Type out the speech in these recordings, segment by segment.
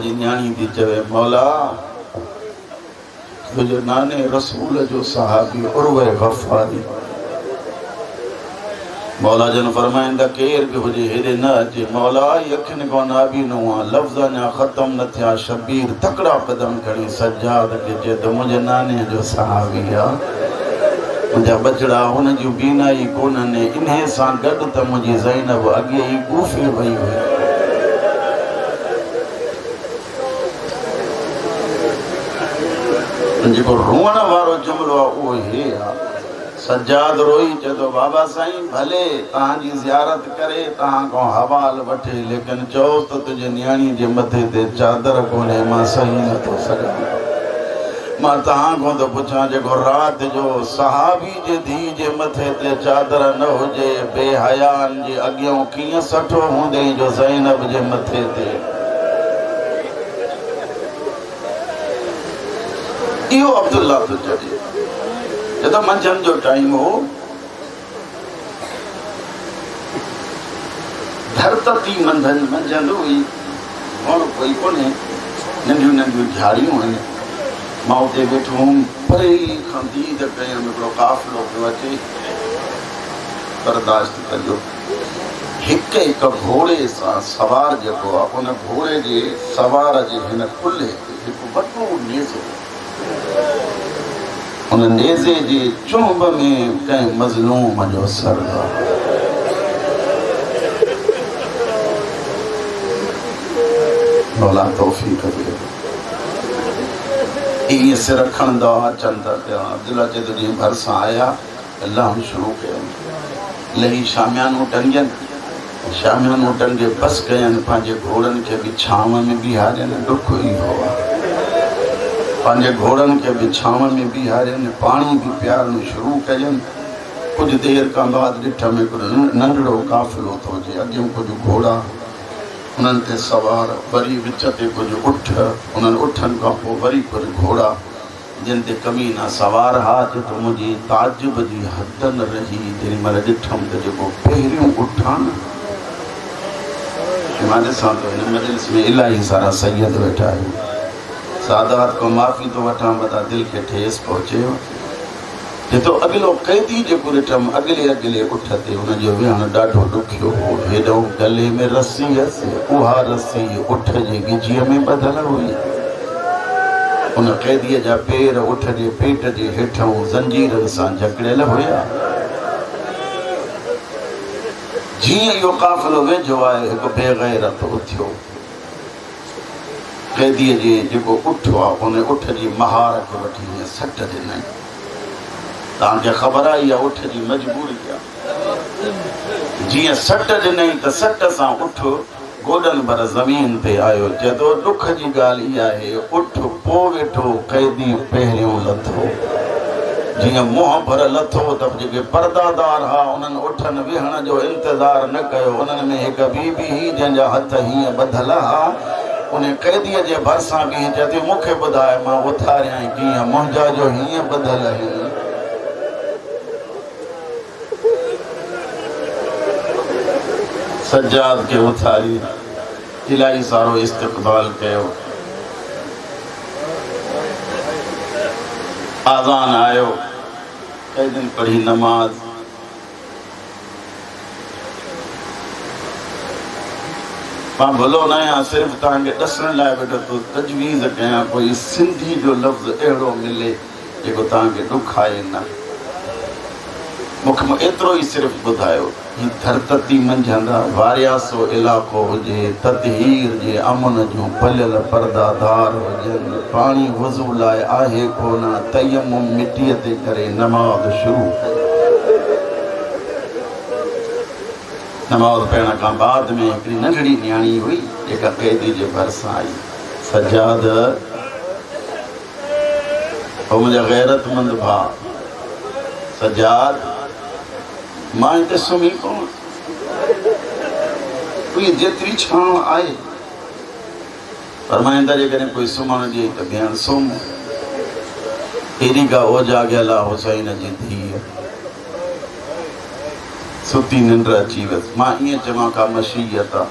जी न्याणी थी चवे मौला तुझे नाने रसूल जो सहाबी उर्वे गफ़ारी। मौला जन फरमाइंदा केर भी हुजे हेॾे न अचे। मौला यखिन को नाबी न हुआ लफ़्ज़ अञा ख़त्म न थिया। शबीर तकड़ा कदम खणी सज्जाद खे चए त मुंहिंजे नाने जो सहाबी आहे, मुंहिंजा बचड़ा हुन जूं बीनाई कोन्हनि। इन सां गॾु त मुंहिंजी ज़ैनब अॻे ई कूफे वई हुई। जेको रोअण वारो जुमिलो आहे उहो हे आहे। सज्जाद रोई चए थो बाबा साईं भले तव्हांजी ज़ियारत करे तव्हां खां हवाल वठे, लेकिन चओ त तुंहिंजे न्याणी जे मथे ते चादर कोन्हे, मां सही नथो सघां। मां तव्हां खां थो पुछां जेको राति जो सहाबी जे धीउ जे मथे ते चादर न हुजे, बेहयान जे अॻियां कीअं सठो हूंदे जो ज़ैनब जे मथे ते। इहो अब्दुल्ला तो चवे जदों मंझंदि जो टाइम हो, धरती मंझंदि हुई, वण कोई कोन्हे, नंढियूं नंढियूं झाड़ियूं आहिनि। मां उते वेठो हुउमि, परे खां दीद कयमि हिकिड़ो काफ़िलो पियो अचे। बर्दाश्त कजो। हिकु हिकु घोड़े सां सवार जेको आहे, उन घोड़े जे सवार जे हिन कुल्हे ते हिकु वॾो नेज़ो, उन नेज़े जे चुंब में कंहिं मज़लूम जो सर आहे। मौला तौफ़ीक़ ॾे। ईअं सिर खणंदा अचनि था पिया। अब्दुल्ला चए थो जीअं भरिसां आया अलाह शुरू कयनि, लही शामियानूं टंगियनि, शामियानूं टंगे बस कयनि, पंहिंजे घोड़नि खे बि छांव में बीहारियनि। ॾुख इहो आहे, पंहिंजे घोड़नि खे बि छांव में बीहारियनि, पाणी बि पियारणु शुरू कयनि। कुझु देरि खां बाद ॾिठमि हिकिड़ो नंढड़ो काफ़िलो थो अचे, अॻियां कुझु घोड़ा, उन्हनि ते सवार, वरी विच ते कुझु उठ, उन्हनि उठनि खां पोइ वरी कुझु घोड़ा जिन ते कमीना सवार हा। चए थो मुंहिंजी ताजुब जी हद न रही जेॾी महिल ॾिठमि त जेको पहिरियों उठ आहे न, मां ॾिसां थो हिन मजलिस में इलाही सारा सैयद वेठा आहिनि। सादात को माफ़ी तो वठां, वॾा दिलि खे ठेस पहुचे। जेतो अॻिलो क़ैदी जेको ॾिठमि अॻिले उठ ते, हुनजो विहणु ॾाढो ॾुखियो हो। हेॾो गले में रस्सी हुअसि, उहा रस्सी उठ जे गिजीअ में ॿधल हुई। उन क़ैदीअ जा पेर उठ जे पेट जे हेठां ज़ंजीरनि सां जकड़ियल हुया। जीअं इहो काफ़िलो वेझो आहे, हिकु बेग़ैरत उथियो। क़ैदीअ जे जेको उठ आहे, उन उठ जी महार खे वठी हीअं सट ॾिनई। तव्हांखे ख़बर आहे इहा उठ जी मजबूरी आहे। जीअं सट ॾिनई त सट सां उठ गोॾनि भर ज़मीन ते आयो। चए थो ॾुख जी ॻाल्हि इहा आहे, उठ पोइ वेठो, क़ैदी पहिरियों लथो। जीअं मुंहुं भर लथो त जेके परदादार हा उन्हनि उठनि विहण जो इंतज़ारु न कयो। उन्हनि में हिकु बीबी हुई जंहिंजा हथ हीअं ॿधल हा। उन क़ैदीअ जे भरिसां बि चए थी मूंखे ॿुधाए मां उथारियां कीअं, मुंहिंजा जो हीअं ॿधल आहिनि। सज्जाद खे उथारी इलाही सारो इस्तक़बाल कयो। आज़ान आयो, कैदिन पढ़ी नमाज। मां भलो न आहियां, सिर्फ़ु तव्हांखे ॾसण लाइ वेठो तो तजवीज़ कयां, कोई सिंधी जो लफ़्ज़ अहिड़ो मिले जेको तव्हांखे ॾुख आहे न। मूंखे एतिरो ई सिर्फ़ु ॿुधायो, हीअ धरती मंझंदि वारियासो इलाइक़ो हुजे, तदहीर जे अमन जूं पलियल परदादार हुजनि, पाणी वज़ू लाइ आहे कोन, तयम्मुम मिटीअ ते करे नमाज़ शुरू कई। नमाज़ पढ़ण खां बाद में हिकिड़ी नंढड़ी न्याणी हुई जेका क़ैदी जे भरिसां आई। सज्जाद हो मुंहिंजा गैरतमंद भाउ, सज्जाद मां हिते सुम्ही कोन, कोई जेतिरी छांव आहे फरमाईंदा जेकॾहिं कोई सुम्हण ॾिए त भेण सुम्ह। एॾी का ओजागियल आहे हुसैन जी धीअ, सुती निंड अची वियसि। मां ईअं चवां का मशीयत आहे,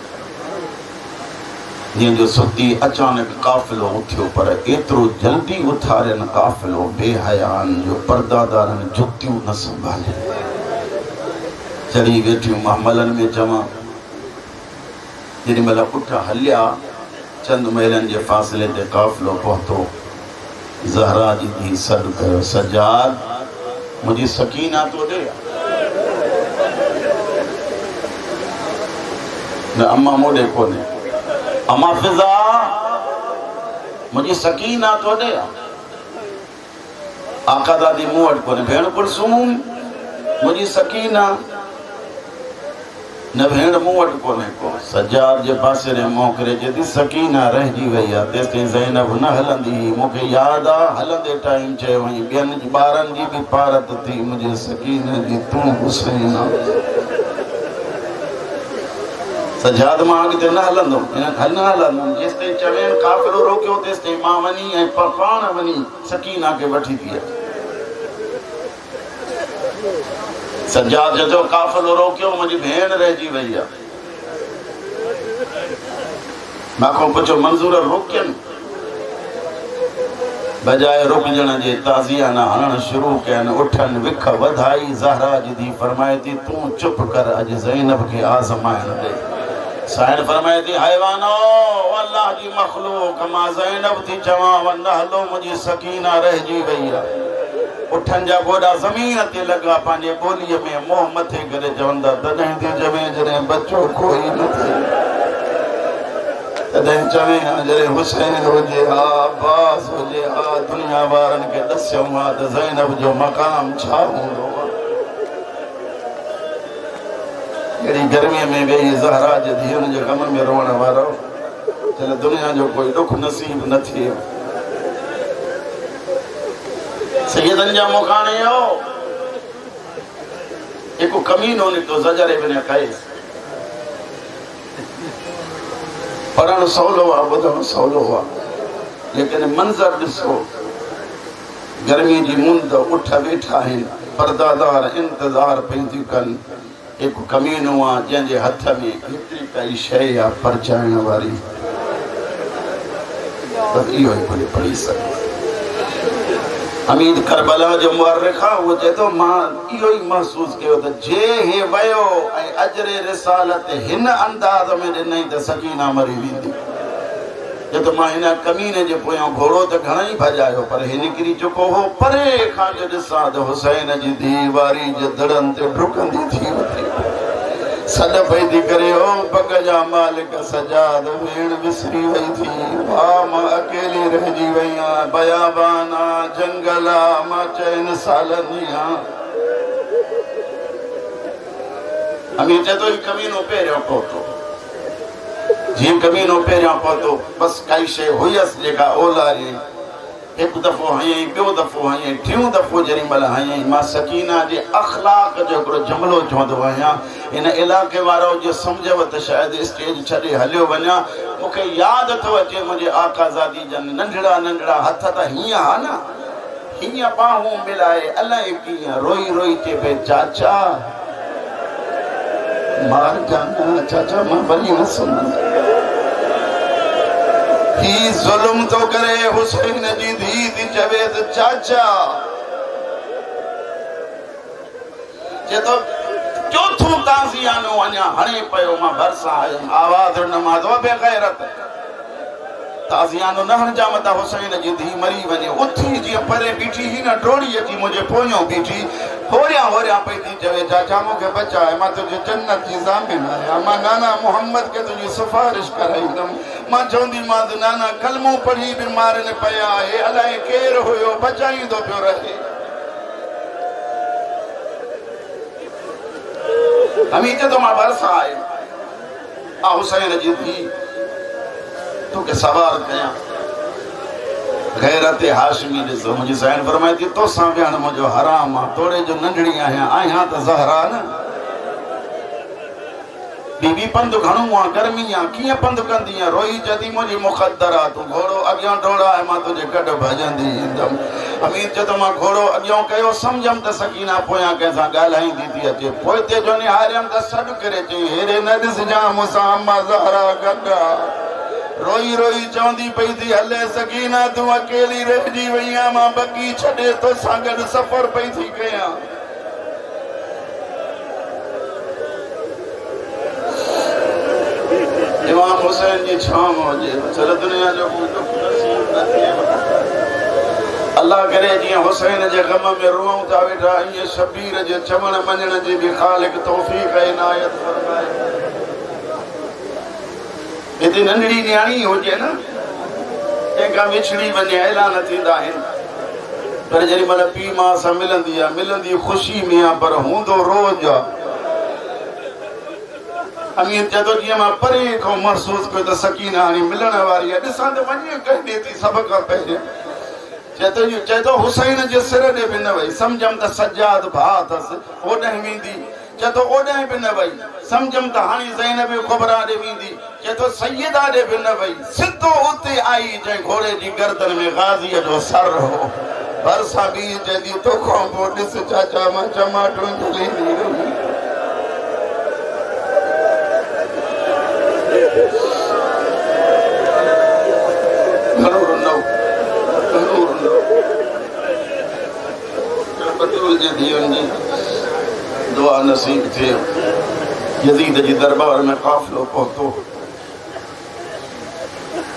जीअं जो सुती अचानक काफ़िलो उथियो पर एतिरो जल्दी उथारियनि काफ़िलो बेहयान जो पर्दादारनि जुतियूं न संभाले चढ़ी वेठियूं महमलन में चवां जेॾी महिल पुठ हलिया चंद महलनि जे फ़ासिले ते काफ़िलो पहुतो ज़हरा जी धीउ सॾु कयो सजाद मुंहिंजी सकीना तो ॾे न अम्मा मोॾे कोन्हे अम्मा फिज़ा मुंहिंजी सकीना तो ॾे आका दादी मूं वटि कोन्हे भेण कुलसूम मुंहिंजी सकीना न भेण मूं वटि कोन्हे को सजाद जे पासे रे मोकिले चए सकीना रहिजी वई आहे तेसि ताईं ज़ैनब न हलंदी मूंखे यादि आहे हलंदे टाइम चयो हुई ॿियनि ॿारनि जी बि पारत थी मुंहिंजे सकीना जी तूं हुसैन सजाद मां अॻिते न हलंदुमि न हलंदुमि जेसि ताईं चवें काफ़िलो रोकियो तेसि ताईं मां वञी ऐं पाण वञी सकीना खे वठी थी अचां सजाद जो काफ़िलो रोकियो मुंहिंजी भेण रहिजी वई आहे मां पुछो मंज़ूर रोकियनि बजाए रुकजण जे ताज़ियाना हणणु शुरू कयनि उठनि विख वधाई ज़हरा जी धीउ फरमाए थी तूं चुप कर अॼु ज़ैनब खे आज़माइण ॾे साहिर फरमाए थी हैवानो अल्लाह जी मखलूक मां ज़ैनब थी चवां न हलो मुंहिंजी सकीना रहिजी वई आहे उठनि जा गोॾा ज़मीन ते लॻा पंहिंजे ॿोलीअ में मोह मथे करे चवंदा तॾहिं थी चवे जॾहिं बचो कोई न थिए तॾहिं चवे जॾहिं हुसैन हुजे हा अब्बास हुजे हा दुनिया वारनि खे ॾसियो आहे त ज़ैनब जो मक़ाम छा हूंदो आहे अहिड़ी गर्मीअ में वेही ज़हरा जे धीअनि जे कम में रोअण वारो चल दुनिया जो कोई ॾुख नसीब न थिए सैयदनि जा मुखाणे हो हिकु कमीनो निकितो ज़जर इब्न क़ैस पढ़णु सवलो आहे ॿुधणु सवलो आहे लेकिन मंज़र ॾिसो गर्मी जी मुंद उठ वेठा आहिनि पर्दादार इंतज़ार पई थियूं कनि हिकु कमीनो आहे जंहिंजे हथ में हिकिड़ी काई शइ आहे परचाइण वारी बसि इहो ई भले पढ़ी सघे हमीद करबला जो मुअर्रिख़ आहे उहो चए थो मां इहो ई महसूसु कयो त जे हे वियो ऐं अजरे रिसालत हिन अंदाज़ में ॾिनई त सकीना मरी वेंदी जे त मां हिन कमीने जे पोयां घोड़ो त घणेई भॼायो पर हे निकिरी चुको हो परे खां जो ॾिसां त हुसैन जी धीउ वारी जे दड़नि ते डुकंदी थी वठी सॾ पई थी करे ओ पग जा मालिक सजाद भेण विसरी वई थी वाह मां अकेली रहिजी वई आहियां बयाबान आहे जंगल आहे मां चइनि सालनि जी आहियां अमीर चए थो ही कमीनो पहिरियों पहुतो जीअं कमीनो पहिरियों पहुतो बसि काई शइ हुयसि जेका ओलारी हिकु दफ़ो हयईं ॿियो दफ़ो हयईं टियों दफ़ो जेॾी महिल हयईं मां सकीना जे अख़लाक जो हिकिड़ो जुमिलो चवंदो आहियां हिन इलाइक़े वारो जो सम्झव त शायदि स्टेज छॾे हलियो वञा मूंखे यादि थो अचे मुंहिंजे आकाज़ादी जन नंढड़ा नंढड़ा हथ त हीअं हा न हीअं बाहूं मिलाए अलाए कीअं रोई रोई चए पई चाचा मार जाना चाचा मां वरी न सुन ही ज़ुल्म तो करे हुसैन जी धीउ थी चवे त चाचा जे तो चौथों ताज़ियानो अञा हणे पियो मां भरिसां आयुमि आवाज़ न मां तो बेग़ैरत ताज़ियानो न हणजा मता हुसैन जी धीउ मरी वञे उथी जीअं परे बीठी ही न डोड़ी अची मुंहिंजे पोयों बीठी होरियां होरियां पई थी चवे चाचा मूंखे बचाए मां तुंहिंजी जन्नत जी ज़ामिन आहियां मां नाना मोहम्मद खे तुंहिंजी सिफ़ारिश कराईंदुमि मां चवंदीमांसि नाना कलमो पढ़ी बीमार न पिया आहे अलाए केरु हुयो बचाईंदो पियो रहे हमीद तो मां भरिसां आयुमि आ हुसैन जी धीउ तोखे सवाल कयां गैरत हाशमी ॾिसो मुंहिंजी साईं फरमाए थी तोसां विहण मुंहिंजो हराम आहे तोड़े जो नंढड़ी आहियां त ज़हरा न बीबी पंधु घणो आहे गर्मी आहे कीअं पंधु कंदी आहे रोई चदी मुंहिंजी मुक़द्दर आहे तूं घोड़ो अॻियां डोड़ाए मां तुंहिंजे गॾु भॼंदी ईंदमि अमीर चए थो मां घोड़ो अॻियां कयो सम्झमि त सकीना पोयां कंहिंसां ॻाल्हाईंदी थी अचे पोइ ते जो निहारियमि त सॾु करे चई हेॾे न ॾिसजां मूंसां अम्मा ज़हरा गॾु आहे रोई रोई चवंदी पई थी हले सकीना तूं अकेली रहिजी वई आहियां मां बकी छॾे तोसां गॾु सफ़र पई थी कयां। इमाम हुसैन जी छाम हुजे चल दुनिया जो कोई दुख नसीब न थिए। अल्लाह करे जीअं हुसैन जे गम में रोऊं था वेठा ईअं शबीर जे चवण मञण जी बि ख़ालिक तौफ़ीक़ इनायत फरमाए। हिते नंढड़ी न्याणी हुजे न तंहिंखां विछड़ी वञे ऐलान थींदा आहिनि पर जॾहिं महिल पीउ माउ सां मिलंदी आहे मिलंदी ख़ुशी में आहे पर हूंदो रोज़ आहे। अमीर चए थो जीअं मां परे खां महसूसु कयो त सकीना हाणे मिलण वारी आहे ॾिसां त वञे कहिड़े थी सभ खां पहिरियों चए थो हुसैन जे सिर ॾे बि न वई सम्झमि त सजाद भाउ अथसि ओॾांहुं वेंदी चए थो ओॾांहुं बि न वई सम्झमि त हाणे ज़ैनब कुबरा ॾे वेंदी चए थो सैयदा ॾे बि न वई सिधो उते आई जंहिं घोड़े जी गर्दन में गाज़ीअ जो सर हो भरिसां बि चए थी तोखां पोइ ॾिस चाचा मां चमाटो झलींदी रही। दुआ नसीब थे यजीद जी दरबार में काफिलो पहुतो।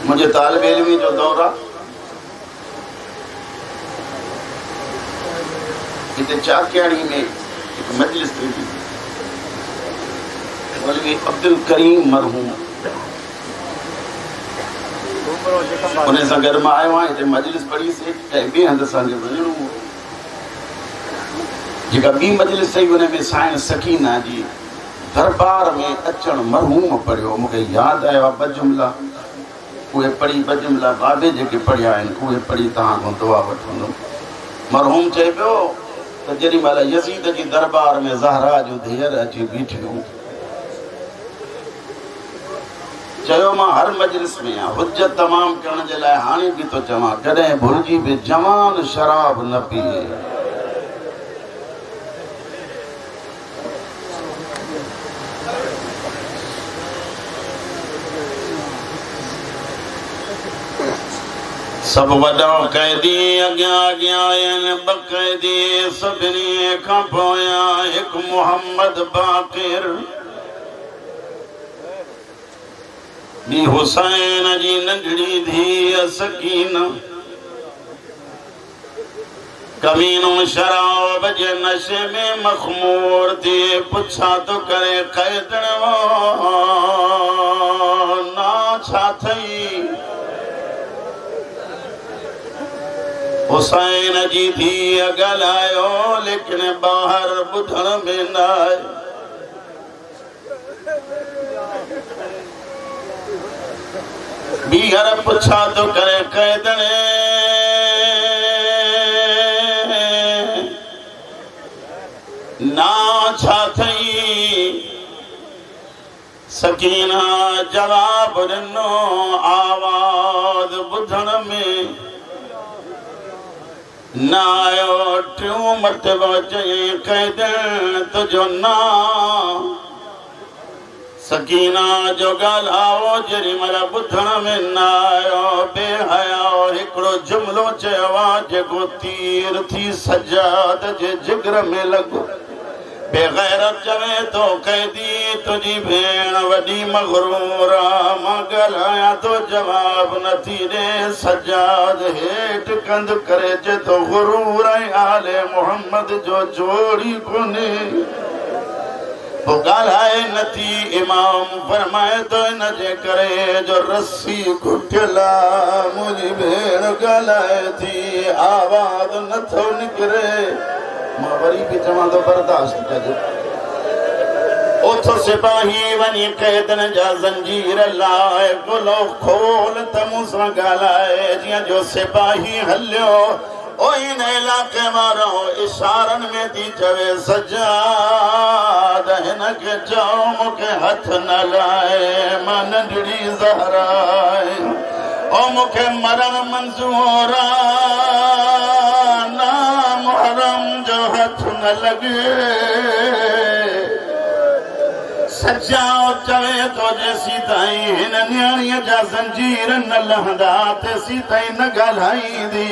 मुझे तालिब इल्मी जो दौरा इते चाकियाड़ी में एक मजलिस थी मौलवी अब्दुल करीम मरहूम उन्हें सां गॾु मां आयो आहियां हिते मजलिस पढ़ी से ऐं ॿिए हंधि असांखे वञिणो हो। जेका ॿी मजलिस हुई उन में साईं सकीना जी दरबार में अचणु मरहूम पढ़ियो मूंखे यादि आयो आहे ॿ जुमिला उहे पढ़ी ॿ जुमिला बाबे जेके पढ़िया आहिनि उहे पढ़ी तव्हां खां दुआ वठंदुमि। मरहूम चए पियो त जेॾी महिल यज़ीद जी दरबार में ज़हरा जूं धीअर अची बीठियूं चयो मां हर मजलिस में आहियां हुज्जत तमामु करण जे लाइ हाणे बि थो चवां कॾहिं भुलिजी बि जवान शराब न पीए। सब वॾा क़ैदी अॻियां अॻियां आहिनि ॿ क़ैदी सभिनी खां पोयां हिकु मोहम्मद बाक़िर ॿी हुसैन जी नंढड़ी धीअ सकीना। कमीनो शराब जे नशे में मखमूर थी पुछा तो करे क़ैदण ना छा थई। हुसैन जी धीअ ॻाल्हायो लेकिन ॿाहिरि ॿुधण में न आहे। ॿीहर पुछा तो करे क़ैदण ना छा थई। सकीना जवाब ॾिनो आवाज़ ॿुधण में न आयो। टियों मरतबा चई क़ैदण तुंहिंजो नाम। सकीना जो ॻाल्हाओ जेॾी महिल ॿुधण में न आयो बेहयाओ हिकिड़ो जुमिलो चयो आहे जेको तीर थी सजाद जे जिगर में लॻो। बेग़ैरत चवे तो क़ैदी तुंहिंजी भेण वॾी मग़रूर आहे मां ॻाल्हायां तो जवाब नथी ॾे। सजाद हेठि कंध करे चए तो गुरूर ऐं आले मोहम्मद जो जोड़ी कोन्हे पोइ ॻाल्हाए नथी। इमाम फरमाए तो इन जे करे जो रस्सी घुटियल आहे मुंहिंजी भेण ॻाल्हाए थी आवाज़ नथो निकिरे। मां वरी बि चवां थो बर्दाश्त कजो। उथो सिपाही वञी क़ैदनि जा ज़ंजीर लाए गुलो खोल त मूं सां ॻाल्हाए। जीअं जो सिपाही हलियो ओ इन इलाइक़े वारो इशारनि में थी चवे सजाद हिन खे चओ मूंखे हथ न लाए मां नंढड़ी ज़हरा आहियां ओ मूंखे मरण मंज़ूर ना मुहर्रम जो हथ न लॻे। सजाओ चवे तो जैसी ताई हिन न्याणीअ जा ज़ंजीर न लहंदा तेसी ताई न ॻाल्हाईंदी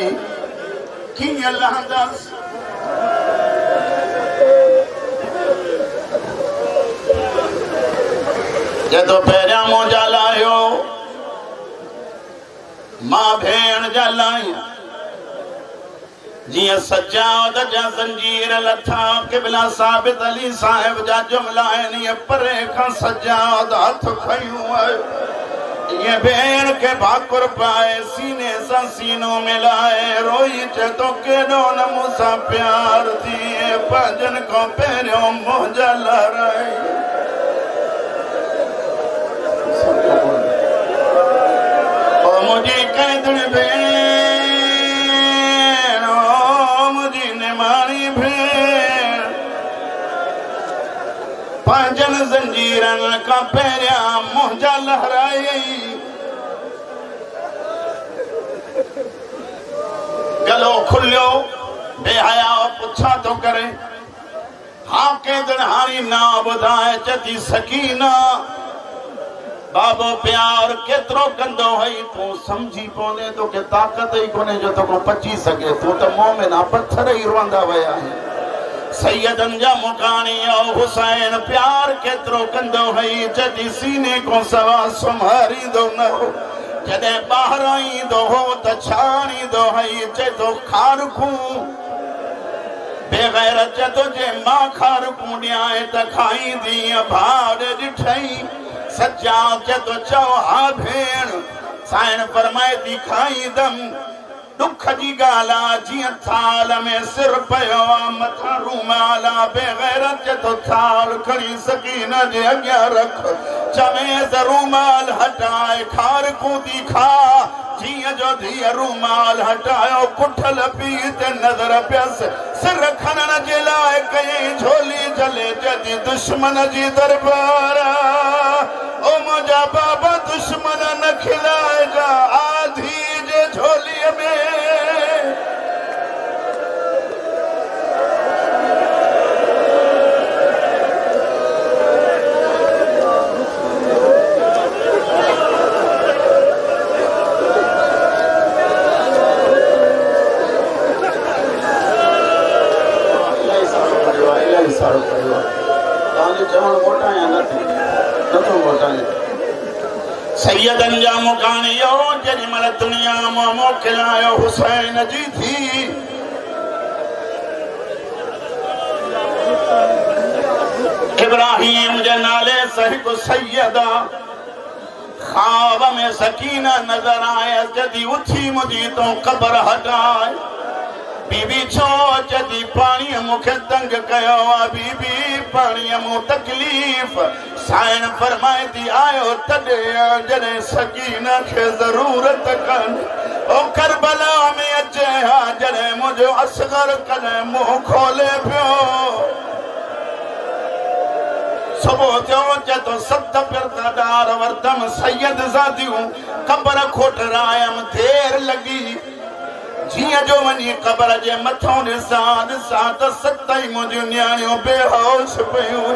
कीअं लहंदसि जदो पहिरियां मूं ॼालायो मां भेण ॼालायां जिया सजाद जा ज़ंजीर लथा क़िबला साबित अली साहिब जा जुमला आहिनि ये परे खां सजाद हथ खयूं ये भेण के भाकुर पाए सीने सां सीनो मिलाए रोई चे तो केॾो न मूंसां प्यार थिए पंजन खां पहिरियों मुंहिंजा लाराई ओ मुंहिंजी कैदड़ी भेण पंजन ज़ंजीरनि खां पहिरियां मुंहिंजा लहराई गलो खुलियो बेहया पुछा तो करे हाँ केदड़ हारी ना ॿुधाए चती सकीना बाबो प्यार केतिरो कंदो हई तूं समझी पवंदे तोखे ताक़त ई कोन्हे जो तोखे पची सघे तूं त मोमिन आहे पत्थर ई रहंदा विया आहिनि सैयदन जा मुकानी ओ हुसैन प्यार केतिरो कंदो हई जॾहिं सीने को सवा सुम्हारींदो न हो जॾहिं ॿाहिरां ईंदो हो त छाणींदो हई चए थो खारकूं बेग़ैर चए जे मां खारकूं ॾियां त खाईंदी भाउर ॾिठई सजा चए थो चओ हा भेण साईं फरमाए थी खाईंदमि दुख जी ॻाल्हि आहे जीअं थाल में सिर पियो आहे मथां रूमाल आहे बेग़ैर चए थो थाल खणी सकीन जे अॻियां रख चवें रूमाल हटाए खारकूं थी खा जीअं जो धीअ रूमाल हटायो कुठल पी ते नज़र पियसि सिर खणण जे लाइ कयईं झोली जले जदी दुश्मन जी दरबार ओ मुंहिंजा बाबा दुश्मन न खिलाइजा आधी जे झोलीअ में सैयदन जा मुकानियो जेॾी महिल दुनिया मां मोकिलायो हुसैन जी थी इब्राहिम जे नाले सां हिकु सैयदा ख्वाब में सकीना नज़र आए जॾहिं उथी मुंहिंजी तूं क़बर हटाए बीबी छो जॾहिं पाणीअ मूंखे तंग कयो आहे बीबी पाणीअ मूं तकलीफ़ साईं फरमाए थी आयो तॾहिं जॾहिं सकीना खे ज़रूरत कान्हे ओ करबला में अचे हा जॾहिं मुंहिंजो असगर कॾहिं मुंहुं खोले पियो सुबुह थियो चए थो 7 पिरदार वरतम सैयद ज़ादियूं क़बर खोटरायमि देर लॻी जियां जो वञी क़बर जे मथां ॾिसां त 7 ई मुंहिंजियूं न्याणियूं बेहोश पियूं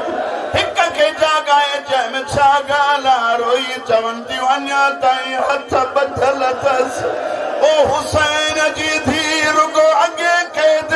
हिक खे जाॻाए जंहिंमें छा ॻाल्हि आहे रोई चवनि थियूं अञा ताईं हथ ॿधल अथसि ओ हुसैन जी धीउ रुगो अॻे क़ैद